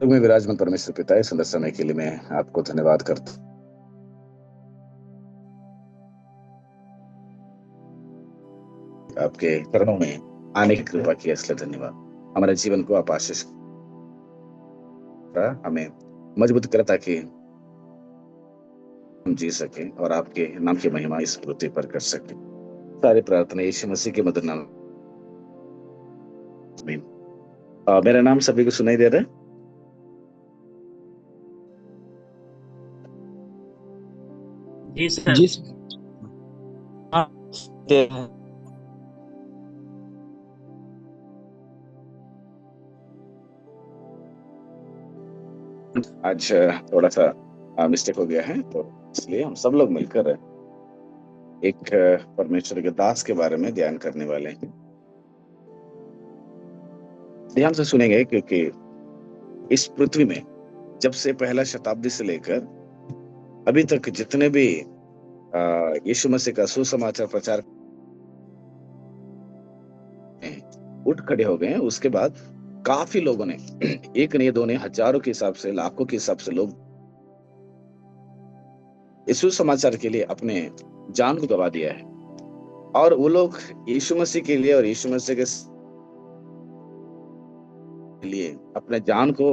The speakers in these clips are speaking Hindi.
में विराजमान परमेश्वर पिता, इस सुंदर समय के लिए मैं आपको धन्यवाद करता हूँ। आपके चरणों में आने की कृपा की इसलिए धन्यवाद। हमारे जीवन को आप आशीष करा, हमें मजबूत करा ताकि हम जी सके और आपके नाम की महिमा इस पृथ्वी पर कर सके। सारी प्रार्थना यीशु मसीह के मधुर नाम में। मेरा नाम सभी को सुनाई दे रहा है? जी सर। जी सर। हाँ, दे रहे हैं। आज थोड़ा सा मिस्टेक हो गया है, तो इसलिए हम सब लोग मिलकर एक परमेश्वर के दास के बारे में ध्यान करने वाले हैं। ध्यान से सुनेंगे, क्योंकि इस पृथ्वी में जब से पहला शताब्दी से लेकर अभी तक जितने भी यीशु मसीह का सुसमाचार प्रचार उठ खड़े हो गए हैं, उसके बाद काफी लोगों ने, एक नहीं दो नहीं, हजारों के हिसाब से, लाखों के हिसाब से लोग इस सुसमाचार के लिए अपने जान को गवा दिया है। और वो लोग यीशु मसीह के लिए और यीशु मसीह के लिए अपने जान को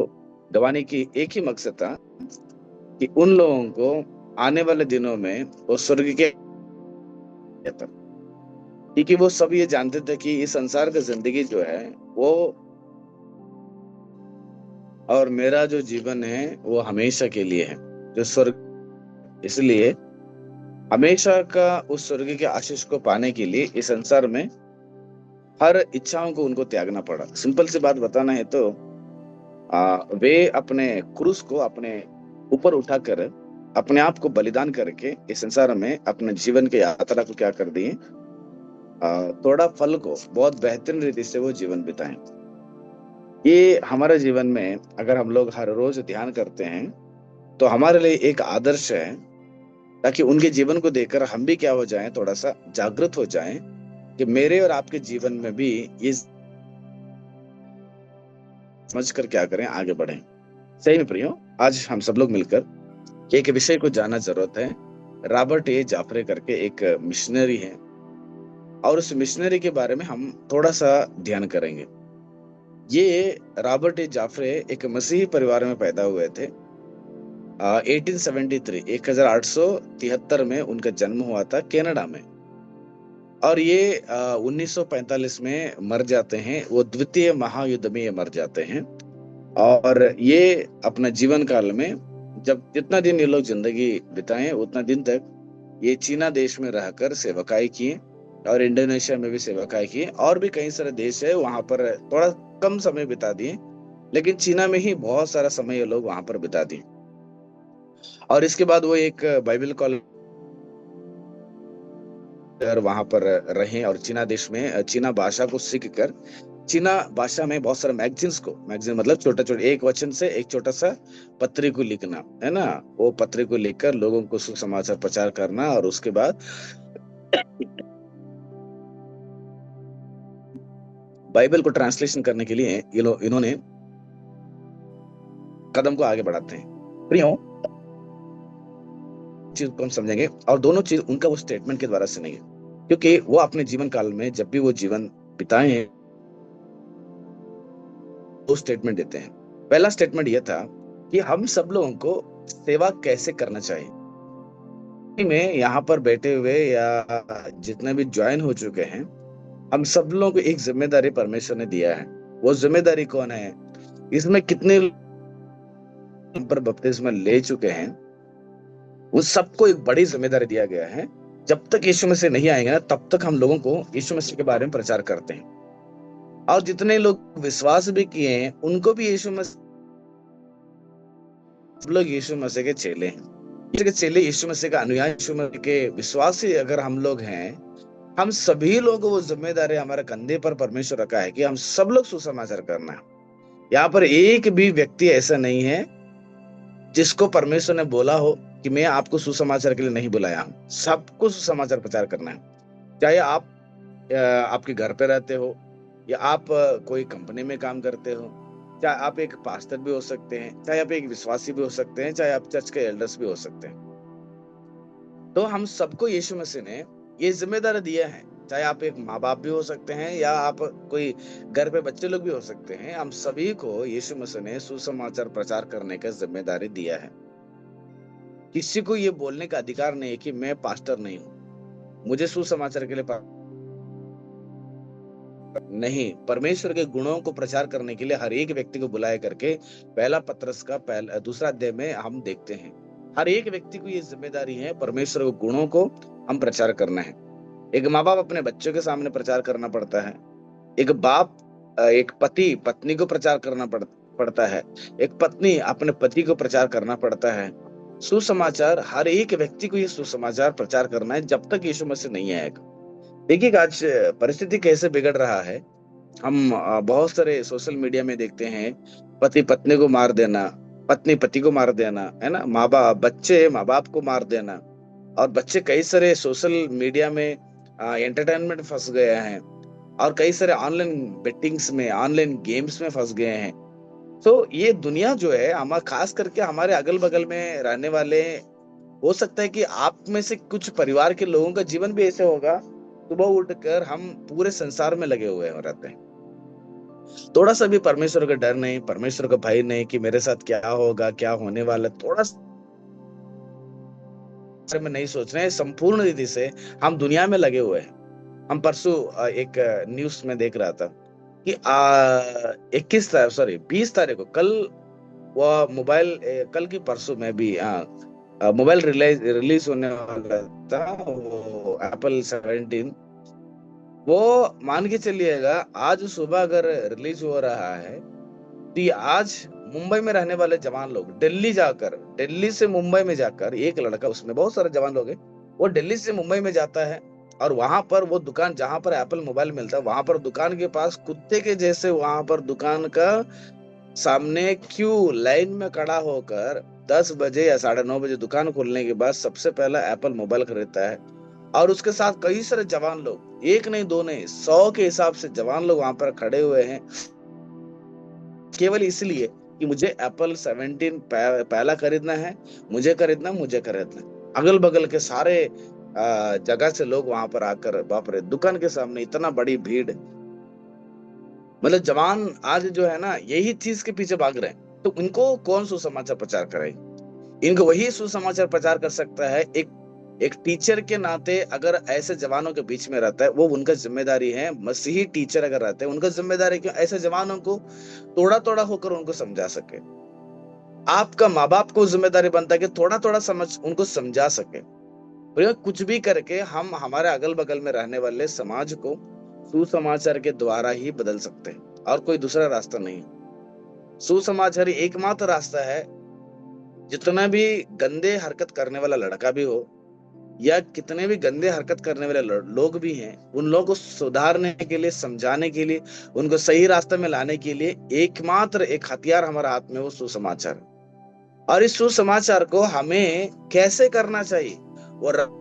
गवाने की एक ही मकसद था कि उन लोगों को आने वाले दिनों में वो स्वर्ग के, क्योंकि वो सब ये जानते थे कि इस संसार की जिंदगी जो है वो, और मेरा जो जीवन है वो हमेशा के लिए है, जो स्वर्ग। इसलिए हमेशा का उस स्वर्ग के आशीष को पाने के लिए इस संसार में हर इच्छाओं को उनको त्यागना पड़ा। सिंपल सी बात बताना है तो वे अपने क्रूस को अपने ऊपर उठाकर अपने आप को बलिदान करके इस संसार में अपने जीवन की यात्रा को क्या कर दिए, थोड़ा फल को बहुत बेहतरीन रीति से वो जीवन बिताएं। ये हमारे जीवन में अगर हम लोग हर रोज ध्यान करते हैं तो हमारे लिए एक आदर्श है, ताकि उनके जीवन को देखकर हम भी क्या हो जाएं, थोड़ा सा जागृत हो जाएं कि मेरे और आपके जीवन में भी ये समझ कर क्या करें, आगे बढ़ें। सही में प्रियो, आज हम सब लोग मिलकर एक विषय को जानना जरूरत है। रॉबर्ट ए जाफरे करके एक मिशनरी है, और उस मिशनरी के बारे में हम थोड़ा सा ध्यान करेंगे। ये रॉबर्ट ए जाफरे एक मसीही परिवार में पैदा हुए थे। 1873 1873 में उनका जन्म हुआ था कनाडा में, और ये 1945 में मर जाते हैं। वो द्वितीय महायुद्ध में ये मर जाते हैं। और ये अपना जीवन काल में जब जितना दिन ये लोग जिंदगी बिताए उतना दिन तक ये चीना देश में रहकर सेवकाई किए, और इंडोनेशिया में भी सेवकाई किए, और भी कई सारे देश है वहां पर थोड़ा कम समय बिता दिए, लेकिन चीना में ही बहुत सारा समय ये लोग वहां पर बिता दिए। और इसके बाद वो एक बाइबल कॉलेज वहां पर रहे, और चीना देश में चीना भाषा को सीख कर चीना भाषा में बहुत सारे मैगजीन मतलब छोटा छोटा एक वचन से एक छोटा सा पत्री को लिखना है ना, वो पत्री को लिखकर लोगों को सुसमाचार प्रचार करना, और उसके बाद बाइबल को ट्रांसलेशन करने के लिए ये लोग इन्होंने कदम को आगे बढ़ाते हैं। प्रियो, चीज को हम समझेंगे, और दोनों चीज उनका वो स्टेटमेंट के द्वारा से नहीं है, क्योंकि वो अपने जीवन काल में जब भी वो जीवन बिताए हैं दो स्टेटमेंट देते हैं। पहला स्टेटमेंट यह था कि हम सब लोगों को सेवा कैसे करना चाहिए। में यहाँ पर बैठे हुए या जितने भी ज्वाइन हो चुके हैं, हम सब लोगों को एक जिम्मेदारी परमेश्वर ने दिया है। वो जिम्मेदारी कौन है? इसमें कितने पर बपतिस्मा ले चुके हैं, उन सबको एक बड़ी जिम्मेदारी दिया गया है। जब तक यीशु मसीह नहीं आएंगे ना, तब तक हम लोगों को यीशु मसीह के बारे में प्रचार करते हैं। और जितने लोग विश्वास भी किए हैं उनको भी यीशु मसीह, लोग यीशु मसीह के चेले हैं। यीशु के चेले, यीशु मसीह का अनुयायी, यीशु मसीह के विश्वासी अगर हम लोग हैं, हम सभी लोगों को वो जिम्मेदारी हमारे कंधे पर परमेश्वर रखा है कि हम सब लोग सुसमाचार करना है। यहाँ पर एक भी व्यक्ति ऐसा नहीं है जिसको परमेश्वर ने बोला हो कि मैं आपको सुसमाचार के लिए नहीं बुलाया हूं। सबको सुसमाचार प्रचार करना है, चाहे आप आपके घर पे रहते हो, या आप कोई कंपनी में काम करते हो, चाहे आप एक पास्टर भी हो सकते हैं, चाहे आप एक विश्वासी भी हो सकते हैं, चाहे आप चर्च के एल्डर्स भी हो सकते हैं। तो हम सबको यीशु मसीह ने ये जिम्मेदारी दिया है। चाहे आप एक माँ बाप भी हो सकते हैं, या आप कोई घर पे बच्चे लोग भी हो सकते हैं, हम सभी को यीशु मसीह ने सुसमाचार प्रचार करने का जिम्मेदारी दिया है। किसी को ये बोलने का अधिकार नहीं है कि मैं पास्टर नहीं हूँ, मुझे सुसमाचार के लिए नहीं। परमेश्वर के गुणों को प्रचार करने के लिए हर एक व्यक्ति को बुलाया करके पहला पत्रस का पहला दूसरा अध्याय में हम देखते हैं। हर एक व्यक्ति को ये जिम्मेदारी है, परमेश्वर के गुणों को हम प्रचार करना है। एक माँ बाप अपने बच्चों के सामने प्रचार करना पड़ता है। एक बाप एक पति पत्नी को प्रचार करना पड़ता है। एक पत्नी अपने पति को प्रचार करना पड़ता है। सुसमाचार हर एक व्यक्ति को ये सुसमाचार प्रचार करना है जब तक यीशु मसीह नहीं आएगा। देखिए आज परिस्थिति कैसे बिगड़ रहा है। हम बहुत सारे सोशल मीडिया में देखते हैं, पति पत्नी को मार देना, पत्नी पति को मार देना, है ना, माँ बाप बच्चे माँ बाप को मार देना। और बच्चे कई सारे सोशल मीडिया में एंटरटेनमेंट फंस गए हैं, और कई सारे ऑनलाइन बेटिंग्स में, ऑनलाइन गेम्स में फंस गए हैं। तो ये दुनिया जो है, हम खास करके हमारे अगल बगल में रहने वाले, हो सकता है कि आप में से कुछ परिवार के लोगों का जीवन भी ऐसे होगा। सुबह उठकर हम पूरे संसार में लगे हुए रहते हैं, थोड़ा सा भी परमेश्वर का डर नहीं, परमेश्वर का भय नहीं कि मेरे साथ क्या होगा, क्या होने वाला, थोड़ा सा में नहीं सोच रहे हैं। संपूर्ण रीति से हम दुनिया में लगे हुए हैं। हम परसों एक न्यूज में देख रहा था कि 20 तारीख को, कल वो मोबाइल, कल की परसों में भी मोबाइल रिलीज होने वाला था, वो एप्पल 17। वो मान के चलिएगा आज सुबह अगर रिलीज हो रहा है, तो ये आज मुंबई में रहने वाले जवान लोग दिल्ली से मुंबई में जाकर, एक लड़का, उसमें बहुत सारे जवान लोग हैं, वो दिल्ली से मुंबई में जाता है, और वहां पर वो दुकान जहां पर एप्पल मोबाइल मिलता है, वहां पर दुकान के पास कुत्ते के जैसे वहां पर दुकान का सामने क्यू लाइन में खड़ा होकर 10 बजे या 9:30 बजे दुकान खोलने के बाद सबसे पहला एप्पल मोबाइल खरीदता है। और उसके साथ कई सारे जवान लोग, एक नहीं दो नहीं, 100 के हिसाब से जवान लोग वहां पर खड़े हुए हैं, केवल इसलिए कि मुझे एप्पल 17 पहला खरीदना है, मुझे खरीदना। अगल बगल के सारे जगह से लोग वहां पर आकर, बाप रे, दुकान के सामने इतना बड़ी भीड़। मतलब जवान आज जो है ना, यही चीज के पीछे भाग रहे हैं। तो इनको कौन सुसमाचार प्रचार करे? इनको वही सुसमाचार प्रचार कर सकता है एक टीचर के नाते। अगर ऐसे जवानों के बीच में रहता है, वो उनका जिम्मेदारी है। मसीही टीचर अगर रहते हैं, उनका जिम्मेदारी क्यों ऐसे जवानों को थोड़ा थोड़ा होकर उनको समझा सके। आपका माँ बाप को जिम्मेदारी बनता है कि थोड़ा थोड़ा समझ उनको समझा सके। कुछ भी करके हम हमारे अगल बगल में रहने वाले समाज को सुसमाचार के द्वारा ही बदल सकते हैं, और कोई दूसरा रास्ता नहीं। सुसमाचार ही एकमात्र रास्ता है। जितना भी गंदे हरकत करने वाला लड़का भी हो, या कितने भी गंदे हरकत करने वाले लोग भी हैं, उन लोगों को सुधारने के लिए, समझाने के लिए, उनको सही रास्ते में लाने के लिए एकमात्र एक हथियार हमारे हाथ में, वो सुसमाचार है। और इस सुसमाचार को हमें कैसे करना चाहिए, और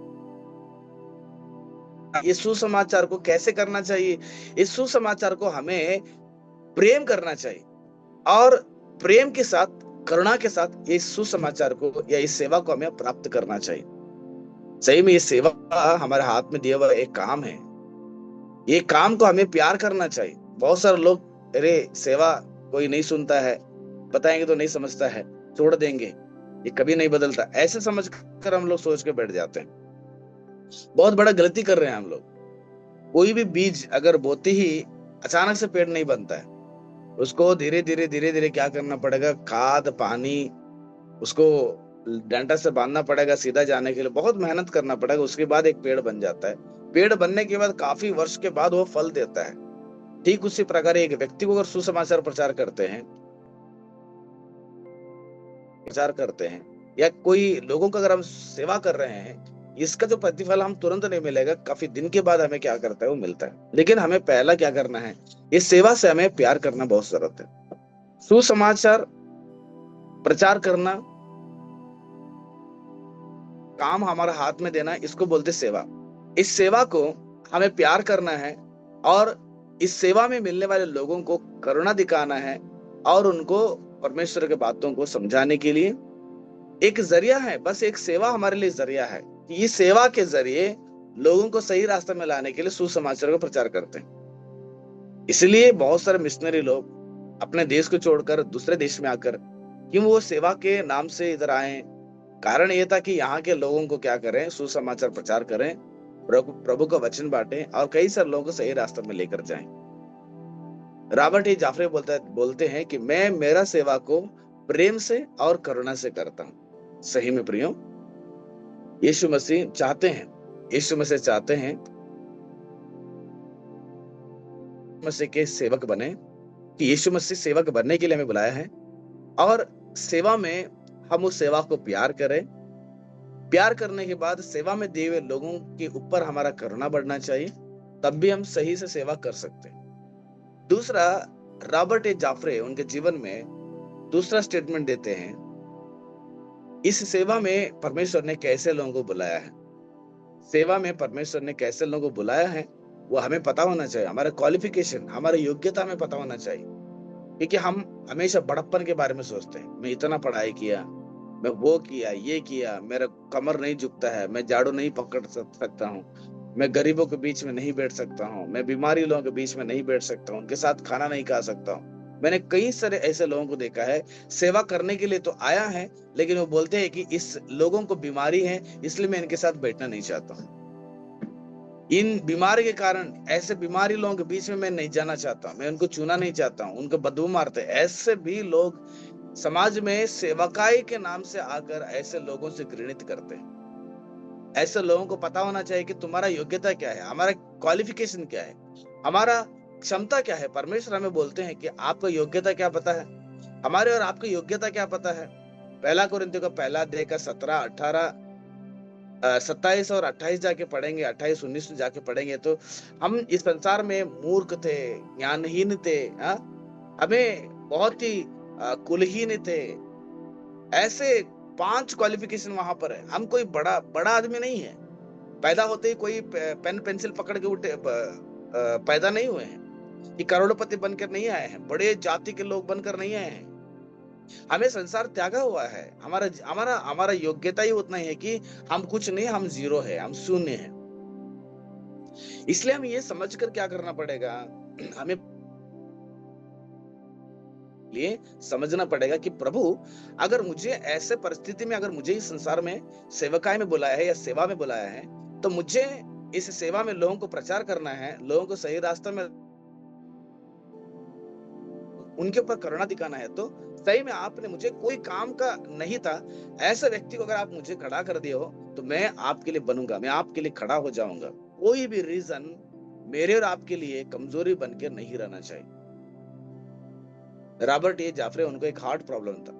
इस सुसमाचार को कैसे करना चाहिए? इस सुसमाचार को हमें प्रेम करना चाहिए, और प्रेम के साथ, करुणा के साथ इस सुसमाचार को या इस सेवा को हमें प्राप्त करना चाहिए। सही में ये सेवा हमारे हाथ में दिया हुआ एक काम है। ये काम को हमें प्यार करना चाहिए। बहुत सारे लोग, अरे सेवा कोई नहीं सुनता है, बताएंगे तो नहीं समझता है, छोड़ देंगे, ये कभी नहीं बदलता, ऐसे समझ कर हम लोग सोच के बैठ जाते हैं। बहुत बड़ा गलती कर रहे हैं हम लोग। कोई भी बीज अगर बोते ही अचानक से पेड़ नहीं बनता है, उसको धीरे धीरे क्या करना पड़ेगा, खाद पानी, उसको डंडा से बांधना पड़ेगा, सीधा जाने के लिए बहुत मेहनत करना पड़ेगा, उसके बाद एक पेड़ बन जाता है। पेड़ बनने के बाद काफी वर्ष के बाद वो फल देता है। ठीक उसी प्रकार एक व्यक्ति को अगर सुसमाचार प्रचार करते हैं, या कोई लोगों का अगर हम सेवा कर रहे हैं, इसका जो प्रतिफल हम तुरंत नहीं मिलेगा, काफी दिन के बाद हमें क्या करता है, वो मिलता है। लेकिन हमें पहला क्या करना है, इस सेवा से हमें प्यार करना बहुत जरूरत है। सुसमाचार प्रचार करना, काम हमारा हाथ में देना, इसको बोलते सेवा। इस सेवा को हमें प्यार करना है, और इस सेवा में मिलने वाले लोगों को करुणा दिखाना है, और उनको परमेश्वर के बातों को समझाने के लिए एक जरिया है, बस एक सेवा हमारे लिए जरिया है कि इस सेवा के जरिए लोगों को सही रास्ते में लाने के लिए सुसमाचार का प्रचार करते हैं। इसलिए बहुत सारे मिशनरी लोग अपने देश को छोड़कर दूसरे देश में आकर, क्यों वो सेवा के नाम से इधर आए, कारण ये था कि यहाँ के लोगों को क्या करें, सुसमाचार प्रचार करें, प्रभु प्रभु का वचन बांटें और कई सारे लोगों को सही रास्ते में लेकर जाएं। रॉबर्ट ई जाफरे बोलते हैं कि मैं मेरा सेवा को प्रेम से और करुणा से करता हूं। सही में प्रियो, यीशु मसीह चाहते हैं, यीशु मसीह चाहते हैं मसीह के सेवक बने, कि यीशु मसीह सेवक बनने के लिए हमें बुलाया है और सेवा में हम उस सेवा को प्यार करें। प्यार करने के बाद सेवा में दिए हुए लोगों के ऊपर हमारा करुणा बढ़ना चाहिए, तब भी हम सही से सेवा कर सकते हैं। दूसरा, रॉबर्ट ए जाफरे उनके जीवन में दूसरा स्टेटमेंट देते हैं, इस सेवा में परमेश्वर ने कैसे लोगों को बुलाया है। सेवा में परमेश्वर ने कैसे लोगों को बुलाया है वो हमें पता होना चाहिए। हमारा क्वालिफिकेशन, हमारी योग्यता हमें पता होना चाहिए, क्योंकि हम हमेशा बड़प्पन के बारे में सोचते हैं। मैं इतना पढ़ाई किया, मैं वो किया, ये किया, मेरा कमर नहीं झुकता है, मैं झाड़ू नहीं पकड़ सकता हूँ, मैं गरीबों के बीच में नहीं बैठ सकता हूँ, मैं बीमारी लोगों के बीच में नहीं बैठ सकता हूँ, उनके साथ खाना नहीं खा सकता हूँ। मैंने कई सारे ऐसे लोगों को देखा है, सेवा करने के लिए तो आया है, लेकिन वो बोलते हैं कि इस लोगों को बीमारी है, इसलिए मैं इनके साथ बैठना नहीं चाहता हूँ। इन बीमारी के कारण ऐसे बीमारी लोगों के बीच में मैं नहीं जाना चाहता, मैं उनको छूना नहीं चाहता हूँ, उनको बदबू मारते। ऐसे भी लोग समाज में सेवकाई के नाम से आकर ऐसे लोगों से घृणित करते हैं। ऐसे लोगों को पता होना चाहिए कि तुम्हारा योग्यता क्या है, हमारा क्वालिफिकेशन क्या है, हमारा क्षमता क्या है। परमेश्वर हमें बोलते हैं कि आपका योग्यता क्या पता है, हमारे और आपकी योग्यता क्या पता है। पहला कोरिन्थियों का पहला अध्याय का 17, 18, 27 और 28 जाके पढ़ेंगे, 28, 19 जाके पढ़ेंगे तो हम इस संसार में मूर्ख थे, ज्ञानहीन थे, हमें बहुत ही कुलहीन थे। ऐसे 5 क्वालिफिकेशन वहां पर है। हम कोई बड़ा बड़ा आदमी नहीं है, पैदा होते ही कोई पेन पेंसिल पकड़ के उठे पैदा नहीं हुए हैं, कि करोड़पति बनकर नहीं आए हैं, बड़े जाति के लोग बनकर नहीं आए हैं। हमें संसार त्यागा हुआ है। हमारा हमारा हमारा योग्यता ही उतना ही है कि हम कुछ नहीं, हम जीरो है, हम शून्य है। इसलिए हमें ये समझकर क्या करना पड़ेगा, हमें लिए समझना पड़ेगा कि प्रभु अगर मुझे ऐसे परिस्थिति में, अगर मुझे इस संसार में सेवकाई में बुलाया है या सेवा में बुलाया है, तो मुझे इस सेवा में लोगों को प्रचार करना है, लोगों को सही रास्ते में उनके ऊपर करुणा दिखाना है। तो सही में आपने मुझे कोई काम का नहीं था, ऐसे व्यक्ति को अगर आप मुझे खड़ा कर दिए हो तो मैं आपके लिए बनूंगा, मैं आपके लिए खड़ा हो जाऊंगा। कोई भी रीजन मेरे और आपके लिए कमजोरी बनकर नहीं रहना चाहिए। रॉबर्ट ए जाफरे, उनको एक हार्ट प्रॉब्लम था।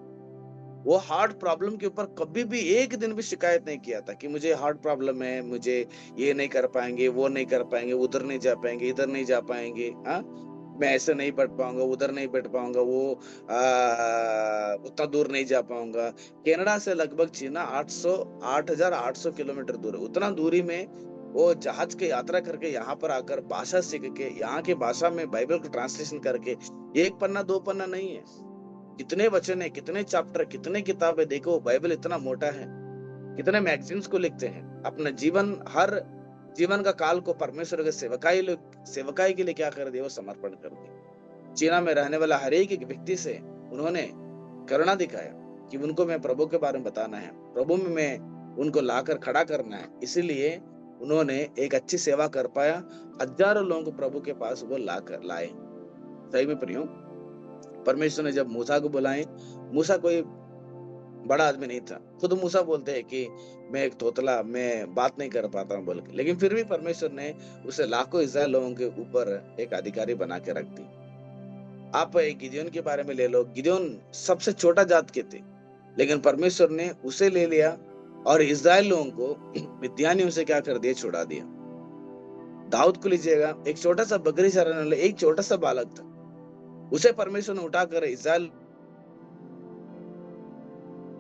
वो हार्ट प्रॉब्लम के ऊपर कभी भी एक दिन भी शिकायत नहीं किया था कि मुझे हार्ट प्रॉब्लम है, मुझे ये नहीं कर पाएंगे, वो नहीं कर पाएंगे, उधर नहीं जा पाएंगे, इधर नहीं जा पाएंगे, हाँ मैं ऐसे नहीं बैठ पाऊंगा, उधर नहीं बैठ पाऊंगा, वो उतना दूर नहीं जा पाऊंगा। कनाडा से लगभग चीना 8,800 किलोमीटर दूर है। उतना दूरी में वो जहाज के यात्रा करके यहाँ पर आकर भाषा सीख के, यहाँ की भाषा में बाइबल को ट्रांसलेशन करके, एक पन्ना 2 पन्ना नहीं है, कितने वचन है, कितने चैप्टर, कितने किताबें। देखो बाइबल इतना मोटा है, कितने मैगजीन्स को लिखते हैं। अपना जीवन, हर जीवन का काल को परमेश्वर के सेवकाई के लिए क्या कर दिया, वो समर्पण कर दिया। चीना में रहने वाला हर एक व्यक्ति से उन्होंने करुणा दिखाया कि उनको मैं प्रभु के बारे में बताना है, प्रभु में मैं उनको लाकर खड़ा करना है। इसीलिए उन्होंने एक अच्छी सेवा कर पाया, हजारों लोगों को प्रभु के पास वो लाए। सही में प्रियो, परमेश्वर ने जब मूसा को बुलाए, मूसा कोई बड़ा आदमी नहीं था। खुद मूसा बोलते हैं कि मैं एक तोतला, मैं बात नहीं कर पाता हूँ बोल के, लेकिन फिर भी परमेश्वर ने उसे लाखों इस्राएल लोगों के ऊपर एक अधिकारी बना के रख दी। आप गिदोन के बारे में ले लो, गिदोन सबसे छोटा जात के थे, लेकिन परमेश्वर ने उसे ले लिया और इस्राएल लोगों को मिद्यानियों से क्या कर दिया, छुड़ा दिया। दाऊद को लीजिएगा, एक छोटा सा बकरी चराने वाला, एक छोटा सा बालक था, उसे परमेश्वर ने उठाकर इस्राएल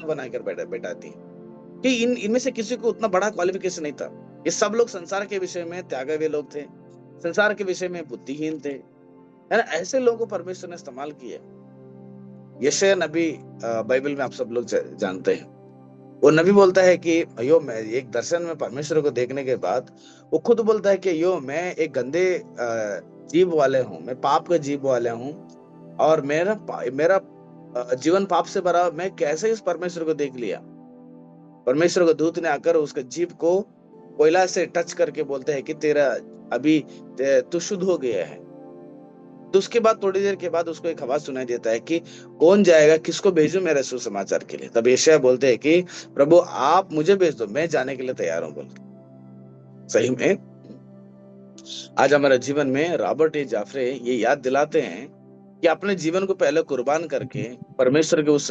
बनाकर बैठा दी। कि इनमें से किसी को उतना बड़ा क्वालिफिकेशन नहीं था। ये सब लोग संसार के विषय में त्यागे हुए लोग थे, संसार के विषय में बुद्धिहीन थे, है ना। ऐसे लोगों को परमेश्वर ने इस्तेमाल किया। यशायाह नबी बाइबल में आप सब लोग जानते हैं। वो नबी बोलता है कि अयो, मैं एक दर्शन में परमेश्वर को देखने के बाद वो खुद बोलता है कि अयो, मैं एक गंदे जीव वाले हूँ, मैं पाप के जीव वाले हूँ, और मेरा जीवन पाप से भरा, मैं कैसे इस परमेश्वर को देख लिया। परमेश्वर को दूत ने आकर उसके जीभ को कोयला से टच करके बोलते हैं कि तेरा अभी तू शुद्ध हो गया है। तो उसके बाद थोड़ी देर के बाद उसको एक आवाज सुनाई देता है कि कौन जाएगा, किसको भेजूं मेरे सुसमाचार के लिए। तब यशायाह बोलते हैं कि प्रभु आप मुझे भेज दो, मैं जाने के लिए तैयार हूं बोल के। सही में आज हमारे जीवन में रॉबर्ट ए जाफरे ये याद दिलाते हैं कि अपने जीवन को पहले कुर्बान करके परमेश्वर के उस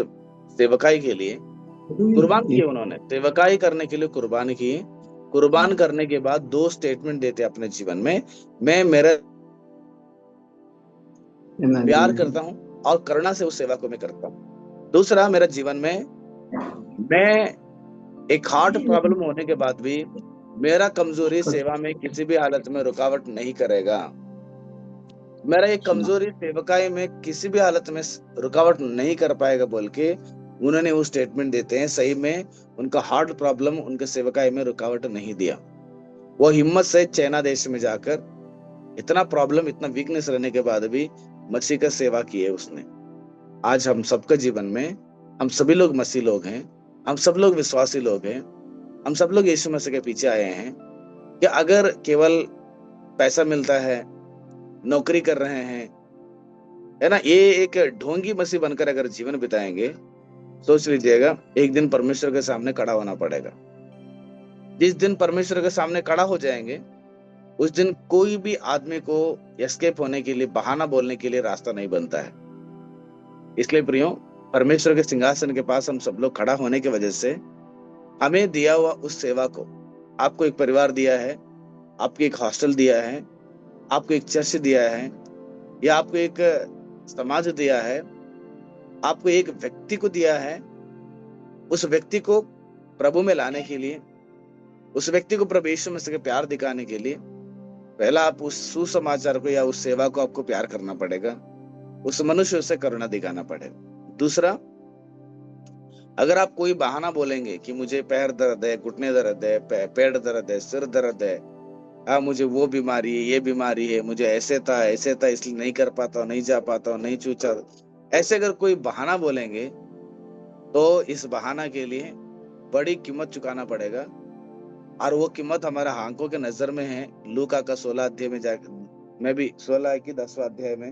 सेवकाई के लिए कुर्बान किए। उन्होंने सेवकाई करने के लिए कुर्बान किए। कुर्बान करने के बाद दो स्टेटमेंट देते अपने जीवन में, मैं मेरा प्यार करता हूं और करुणा से उस सेवा को मैं करता हूं। दूसरा, मेरा जीवन में मैं एक हार्ट प्रॉब्लम होने के बाद भी मेरा कमजोरी सेवा में किसी भी हालत में रुकावट नहीं करेगा। मेरा एक कमजोरी सेवकाई में किसी भी हालत में रुकावट नहीं कर पाएगा बोल के उन्होंने वो स्टेटमेंट देते हैं। सही में उनका हार्ट प्रॉब्लम उनके सेवकाई में रुकावट नहीं दिया। वो हिम्मत से चाइना देश में जाकर इतना प्रॉब्लम, इतना वीकनेस रहने के बाद भी मसीह का सेवा की है उसने। आज हम सबके जीवन में, हम सभी लोग मसीह लोग हैं, हम सब लोग विश्वासी लोग हैं, हम सब लोग यीशु मसीह के पीछे आए हैं कि अगर केवल पैसा मिलता है, नौकरी कर रहे हैं, है ना, ये एक ढोंगी मसीह बनकर अगर जीवन बिताएंगे, सोच लीजिएगा एक दिन परमेश्वर के सामने खड़ा होना पड़ेगा। जिस दिन परमेश्वर के सामने खड़ा हो जाएंगे उस दिन कोई भी आदमी को एस्केप होने के लिए, बहाना बोलने के लिए रास्ता नहीं बनता है। इसलिए प्रियो, परमेश्वर के सिंहासन के पास हम सब लोग खड़ा होने की वजह से हमें दिया हुआ उस सेवा को, आपको एक परिवार दिया है, आपको एक हॉस्टल दिया है, आपको एक चर्च दिया है, या आपको एक समाज दिया है, आपको एक व्यक्ति को दिया है। उस व्यक्ति को प्रभु में लाने के लिए, उस व्यक्ति को प्रभु यीशु मसीह के प्यार दिखाने के लिए पहला आप उस सुसमाचार को या उस सेवा को आपको प्यार करना पड़ेगा, उस मनुष्य से करुणा दिखाना पड़ेगा। दूसरा, अगर आप कोई बहाना बोलेंगे कि मुझे पैर दर्द है, घुटने दर्द है, पेट दर्द है, सिर दर्द है, मुझे वो बीमारी है, ये बीमारी है, मुझे ऐसे था इसलिए नहीं कर पाता हूँ, नहीं जा पाता हूँ, नहीं चूचा, ऐसे अगर कोई बहाना बोलेंगे तो इस बहाना के लिए बड़ी कीमत चुकाना पड़ेगा। और वो कीमत हमारा आंखों के नजर में है। लूका का 16 अध्याय में जाकर, मैं भी 16 की 10वां अध्याय में,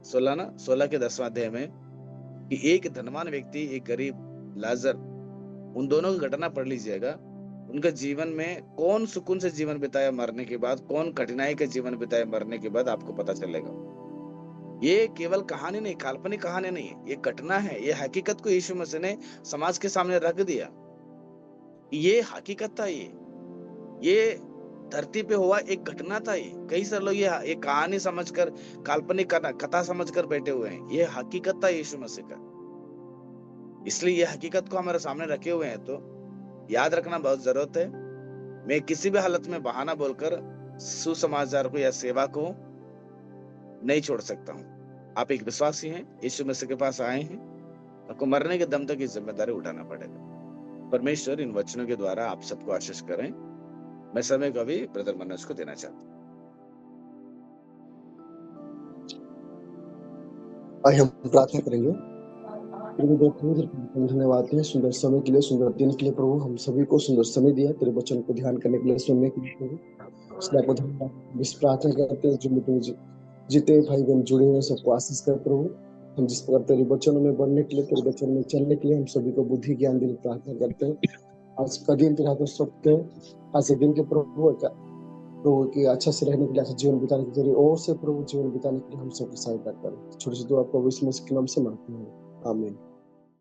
16 के 10वां अध्याय में, कि एक धनवान व्यक्ति, एक गरीब लाजर, उन दोनों की घटना पढ़ लीजिएगा। उनके जीवन में कौन सुकून से जीवन बिताया मरने के बाद, कौन कठिनाई का जीवन बिताया मरने के बाद, आपको पता चलेगा। ये केवल कहानी नहीं, काल्पनिक कहानी नहीं है, ये घटना है। ये हकीकत को यीशु मसीह ने समाज के सामने रख दिया। ये हकीकत था, ये धरती पे हुआ एक घटना था। ये कई सारे लोग ये कहानी समझकर, काल्पनिक कथा समझकर बैठे हुए हैं। ये हकीकत था यीशु मसीह का। इसलिए ये हकीकत को हमारे सामने रखे हुए हैं तो याद रखना बहुत जरूरत है। मैं किसी भी हालत में बहाना बोलकर सुसमाचार को या सेवा को नहीं छोड़ सकता हूँ। आप एक विश्वासी हैं, यीशु मसीह के पास आए हैं, आपको मरने के दम तक की जिम्मेदारी उठाना पड़ेगा। परमेश्वर इन वचनों के द्वारा आप सबको आशीष करें। मैं समय को अभी ब्रदर मनोज को देना चाहता हूँ। आइए हम प्रार्थना करेंगे। धन्यवाद है सुंदर समय के लिए, सुंदर दिन के लिए प्रभु। हम सभी को सुंदर समय दिया तेरे वचन को ध्यान करने के लिए, सुनने के लिए प्रभु। इसलिए आपको धन्यवाद। इस प्रार्थना करते हैं जो मित्र जीते भाई बहन जुड़े हुए सबको आशीष कर प्रभु। हम जिस प्रकार तेरे वचनों में बढ़ने के लिए, तेरे वचन में चलने के लिए हम सभी को बुद्धि ज्ञान देने की प्रार्थना करते हैं। आज का दिन तेरे हाथ में सौंपते हैं। आज के दिन के प्रभु के अच्छा से रहने के लिए, अच्छा जीवन बिताने के जरिए और से प्रभु जीवन बिताने के लिए हम सबकी सहायता करें। छोटे से दुआ प्रभु यीशु मसीह के नाम से मांगते हैं, आमीन।